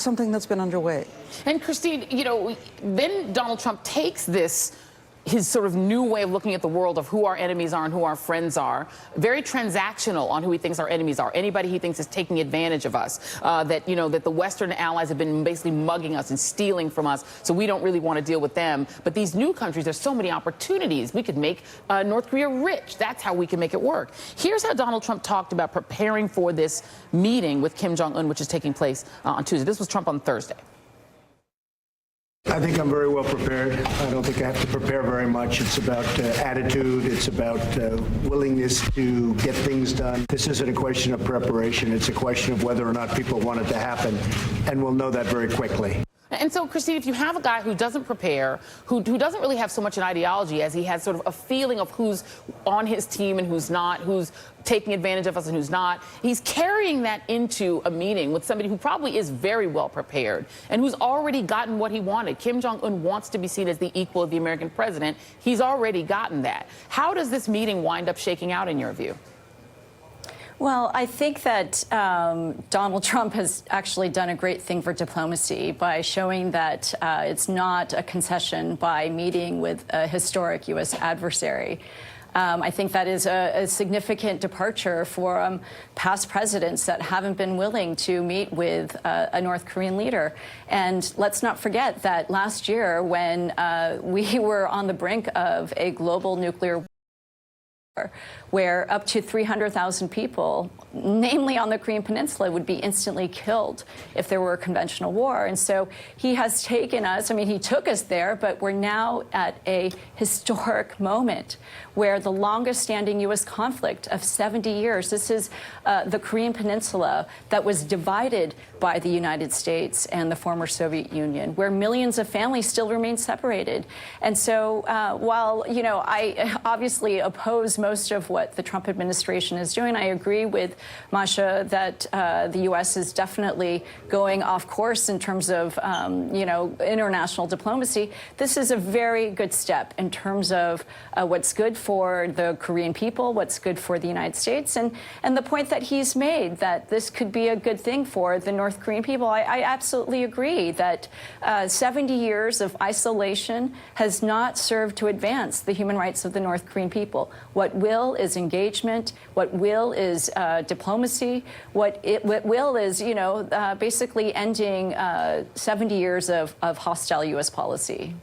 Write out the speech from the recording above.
Something that's been underway. And Christine, then Donald Trump takes his sort of new way of looking at the world of who our enemies are and who our friends are, very transactional on who he thinks our enemies are. Anybody he thinks is taking advantage of us, that the Western allies have been basically mugging us and stealing from us, so we don't really want to deal with them. But these new countries, there's so many opportunities. We could make North Korea rich. That's how we can make it work. Here's how Donald Trump talked about preparing for this meeting with Kim Jong-un, which is taking place on Tuesday. This was Trump on Thursday. I think I'm very well prepared. I don't think I have to prepare very much. It's about attitude. It's about willingness to get things done. This isn't a question of preparation. It's a question of whether or not people want it to happen, and we'll know that very quickly. And so, Christine, if you have a guy who doesn't prepare, who doesn't really have so much an ideology as he has sort of a feeling of who's on his team and who's not, who's taking advantage of us and who's not, he's carrying that into a meeting with somebody who probably is very well prepared and who's already gotten what he wanted. Kim Jong-un wants to be seen as the equal of the American president. He's already gotten that. How does this meeting wind up shaking out in your view? Well, I think that Donald Trump has actually done a great thing for diplomacy by showing that it's not a concession by meeting with a historic U.S. adversary. I think that is a significant departure for past presidents that haven't been willing to meet with a North Korean leader. And let's not forget that last year, when we were on the brink of a global nuclear war, where up to 300,000 people, namely on the Korean Peninsula, would be instantly killed if there were a conventional war. And so he has taken us, I mean, he took us there, but we're now at a historic moment where the longest standing U.S. conflict of 70 years, this is the Korean Peninsula that was divided by the United States and the former Soviet Union, where millions of families still remain separated. And so while, I obviously oppose most of what the Trump administration is doing, I agree with Masha that the U.S. is definitely going off course in terms of, international diplomacy. This is a very good step in terms of what's good for the Korean people, what's good for the United States, and the point that he's made that this could be a good thing for the North Korean people. I absolutely agree that 70 years of isolation has not served to advance the human rights of the North Korean people. What will is engagement. What will is diplomacy. What will is, basically ending 70 years of hostile U.S. policy.